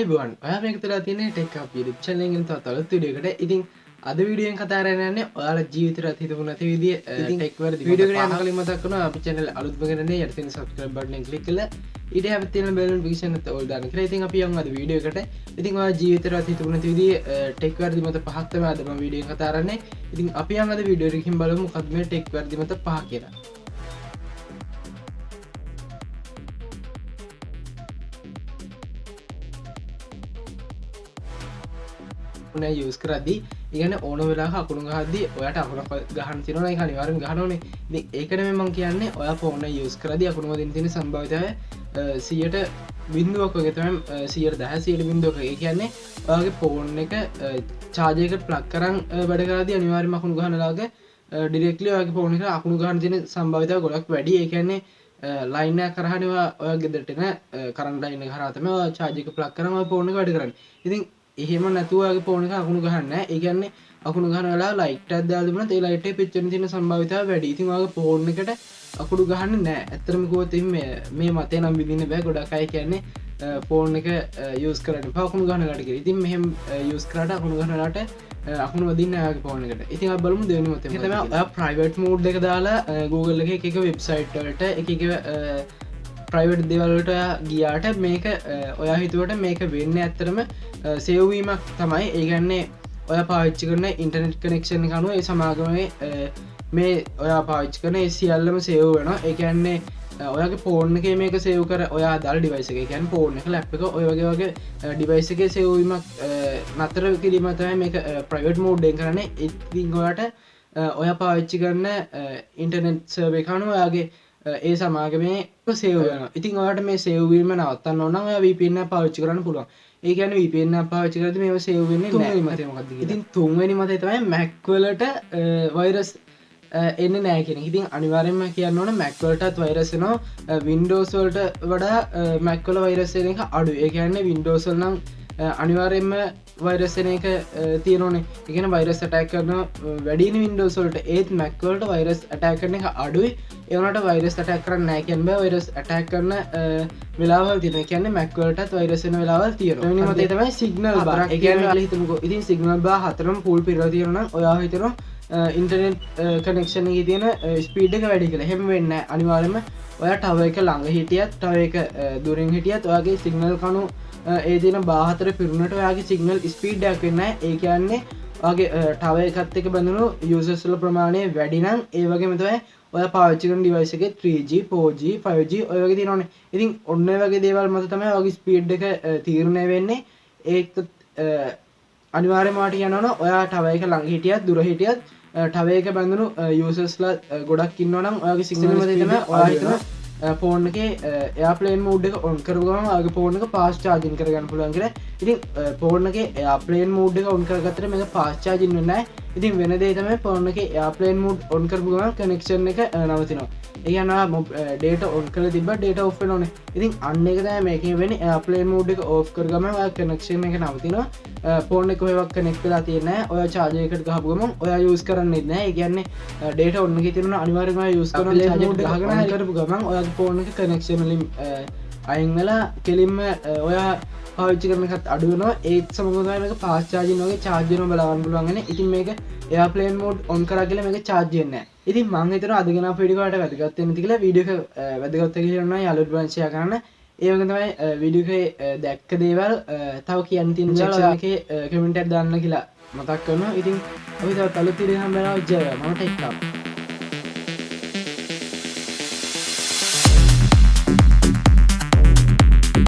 එබුවන් ඔයා මේක තුලා තියෙන ටෙක් අප් YouTube channel එකෙන් තවත් අලුත් වීඩියෝ එකකට. ඉතින් අද වීඩියෝ එකෙන් කතා කරන්න යන්නේ ඔයාලා ජීවිතේට හිතපු නැති විදිය ටෙක් වලදී වීඩියෝ එකට යන කලින් මතක් කරනවා අපි channel අලුත්ම කෙනෙක් යට තියෙන subscribe button එක click කරලා ඊට හැබැයි තියෙන bell notification එක ඕල් දාන්න කියලා. ඉතින් අපි යමු අද වීඩියෝ එකට. ඉතින් ඔයා ජීවිතේට හිතපු නැති විදිය ටෙක් වලදී මත පහක් තමයි අද මම වීඩියෝ එක කතා කරන්නේ. ඉතින් අපි යමු අද වීඩියෝ එකකින් බලමු මොකක්ද මේ ටෙක් වලදී මත පහ කියලා. යස් කරදි ඉගන ඕන වෙලා අකුණු ගහදදි ඔයට අකුණ ගහන් තිරන එක අනිවාරෙන් ගහනනේ ඒකන මං කියන්නේ ඔය ෆෝන යස් කරදි අකුණුව දින් තින සම්භවිතය සියට බින්දුවක් ගෙතම සියට දහසයට බින්දුවක ඒ කියන්නේ ඔයාගේ ෆෝන් එක චාජයකට ප්ලක් කරන් වැඩකරදි අනිවාර්ය මකුණු ගහනලාගේ ඩිරෙක්ලි ඔයාගේ ෆෝන එක අකුණු ගහන් තින සම්භවිතය ගොඩක් වැඩි ඒ කියන්නේ ලයින්න කරහනවා ඔය ගෙදරටන කරන්ටයින්න හරතම චාජක ප්ලක් කරම ෆෝන වැඩ කරන්න ඉතින් එහෙම නැතුවගේ ෆෝන එක අකුණු ගහන්න ඒ කියන්නේ අකුණු ගහනලා ලයිට් එකක් දාලා දුන්නොත් ඒ ලයිට් එක පිච්චෙන්න තියෙන සම්භාවිතාව වැඩි. ඉතින් ඔයාගේ ෆෝන් එකට අකුණු ගහන්නේ නැහැ. ඇත්තටම කිව්වොත් මේ මතේ නම් විඳින්න බෑ. ගොඩක් අය කියන්නේ ෆෝන් එක යූස් කරන්න එපා අකුණු ගහනලාට කියලා. ඉතින් මෙහෙම යූස් කරාට අකුණු ගහනලාට අකුණු වදින්න ඔයාගේ ෆෝන් එකට. ඉතින් අපි බලමු දෙවෙනි මතේ. ඒ තමයි ඔයා ප්‍රයිවට් මෝඩ් එක දාලා Google එකේ එක වෙබ්සයිට් වලට එක ප්‍රයිවට් දෙවල්ලට ගියාට මේක ඔයා හිතුවට මේක වෙන්න ඇත්තරම සේවීමක් තමයි ඒගන්නේ ඔය පාවිච්චි කරන ඉන්ටර්නෙට් කනෙක්ෂන් කනුව ඒ සමාගමේ මේ ඔයා පාවිච්චි කරන සියල්ලම සේව් වෙන ඒකන්නේ ඔයාගේ ෆෝන් එක මේක සේව් කර ඔයා දල් ඩිවයිස එක ගැන් ෆෝන් එක ලැප් එක ඔය වගේ ඩිවයිස එක සේවීමක් නතර කිරීමතයි මේක ප්‍රයිවට් මෝඩ්ඩෙන් කරන ඉතින් ඔයාට ඔය පාවිච්චි කරන ඉන්ටර්නෙට් සර්වේ කනුව ඔයාගේ ඒ සමාගමේ සේවන ඉතින් ඔයාට මේ සේවීම නවත්තන්න ඕන ඔයා VPN පාවිච්චි කරන්න පුළුවන් ඒ කියන්නේ VPN පාවිච්චි කරද්දී මේව සේව් වෙන්නේ නැහැ මතේ මොකක්ද ඉතින් තුන්වෙනි මතේ තමයි Mac වලට වෛරස් එන්නේ නැහැ කියන එක. ඉතින් අනිවාර්යයෙන්ම කියන්න ඕන Mac වලටත් වෛරස් එනවා Windows වලට වඩා Mac වල වෛරස් එන එක අඩුයි. ඒ කියන්නේ Windows වල නම් අනිවාර්යෙන්ම වෛරස් එන එක තියෙනවනේ. ඒ කියන්නේ වෛරස් ඇටැක් කරන වැඩිනේ Windows වලට. ඒත් Mac වලට වෛරස් ඇටැක් කරන එක අඩුයි. ඒ වුණාට වෛරස් ඇටැක් කරන්නේ නැහැ කියන්න බෑ. වෛරස් ඇටැක් කරන වෙලාවල් තියෙනවා. ඒ කියන්නේ Mac වලටත් වෛරස් එන වෙලාවල් තියෙනවා. වෙනින් මතේ තමයි සිග්නල් බාර්. ඒ කියන්නේ ඔයාලා හිතමුකෝ. ඉතින් සිග්නල් බාර් හතරම ෆුල් පිරලා තියෙනවා නම් ඔයා හිතනවා ඉන්ටර්නෙට් කනෙක්ෂන් එකේ තියෙන ස්පීඩ් එක වැඩි කියලා. එහෙම වෙන්නේ නැහැ. අනිවාර්යයෙන්ම ඔයා ටවර් එක ළඟ හිටියත් ටවර් එක දුරින් හිටියත් ඔයාගේ සිග්නල් කණු ඒ දින 14 පිරුණට ඔයාගේ සිග්නල් ස්පීඩ් එකක් වෙන්නේ නැහැ. ඒ කියන්නේ ඔයාගේ ටවර් එකත් එක්ක බඳුණු යූසර්ස් වල ප්‍රමාණය වැඩි නම් ඒ වගේම තමයි ඔයා පාවිච්චි කරන ඩිවයිස් එකේ 3G 4G 5G ඔය වගේ තියෙනවනේ. ඉතින් ඔන්න ඔය වගේ දේවල් මත තමයි ඔයාගේ ස්පීඩ් එක තීරණය වෙන්නේ. ඒක අනිවාර්යයෙන්ම වාට කියනවනම් ඔයා ටවර් එක ළඟ හිටියත් දුර හිටියත් ටවර් එක බඳුණු යූසර්ස්ලා ගොඩක් ඉන්නවනම් ඔයාගේ සිග්නල් මත තමයි ඔයා හිතන ෆෝන් එකේ එයාප්ලේන් මෝඩ් එක ඔන් කරපු ගමන් ඔයාගේ ෆෝන් එක ෆාස්ට් චාර්ජින් කරගන්න පුළුවන් කියලා. ඉතින් ෆෝන් එකේ එයාප්ලේන් මෝඩ් එක ඔන් කරගත්තට මේක ෆාස්ට් චාර්ජින් වෙන්නේ නැහැ. ඉතින් වෙන දේ තමයි ෆෝන් එකේ එයාප්ලේන් මෝඩ් ඔන් කරපු ගමන් කනෙක්ෂන් එක නවතිනවා. ඒ කියන්නේ ඩේටා ඔන් කරලා තිබ්බ ඩේටා ඔෆ් වෙනවනේ. ඉතින් අන්න ඒක තමයි මේකෙන් වෙන්නේ එයාප්ලේන් මෝඩ් එක ඔෆ් කර ගමන් ඔයා කනෙක්ෂන් එක නවතිනවා. ෆෝන් එක කොහෙවත් කනෙක්ට් වෙලා තියෙන්නේ නැහැ. ඔයා චාර්ජර් එකට ගහපු ගමන් ඔයා යූස් කරන්නේ නැහැ. ඒ කියන්නේ ඩේටා ඔන් එකේ තියෙනවා අනිවාර්යයෙන්ම ඔයා යූස් කරන චාර්ජර් එක ගහගෙන කරපු ගමන් ඔයාගේ ෆෝන් එකේ කනෙක්ෂන් වලින් අයින් වෙලා කෙලින්ම ඔයා පාවිච්චි කරන එකත් අඩු වෙනවා. ඒත් සමගම තමයි මේක ෆාස්ට් චාර්ජින් වගේ චාර්ජ් වෙනවා බලන්න පුළුවන් වෙන්නේ. ඉතින් මේක එයාප්ලේන් මෝඩ් ඔන් කරා කියලා මේක චාර්ජ් වෙන්නේ නැහැ. ඉතින් මම හිතනවා අද ගෙන අපේ වීඩියෝ එකට වැදගත් වෙන්න ඇති කියලා වීඩියෝ එක වැදගත් කියලා නම් යාළුවෝ බලන්න ෂෙයා කරන්න. ඒ වගේ තමයි වීඩියෝ එකේ දැක්ක දේවල් තව කියන්න තියෙන සෙක්ෂන් එකේ කමෙන්ට් එකක් දාන්න කියලා මතක් කරනවා. ඉතින් අපි තවත් අලුත් වීඩියෝ එකක් හම්බ වෙනවා. ජය මම ටෙක්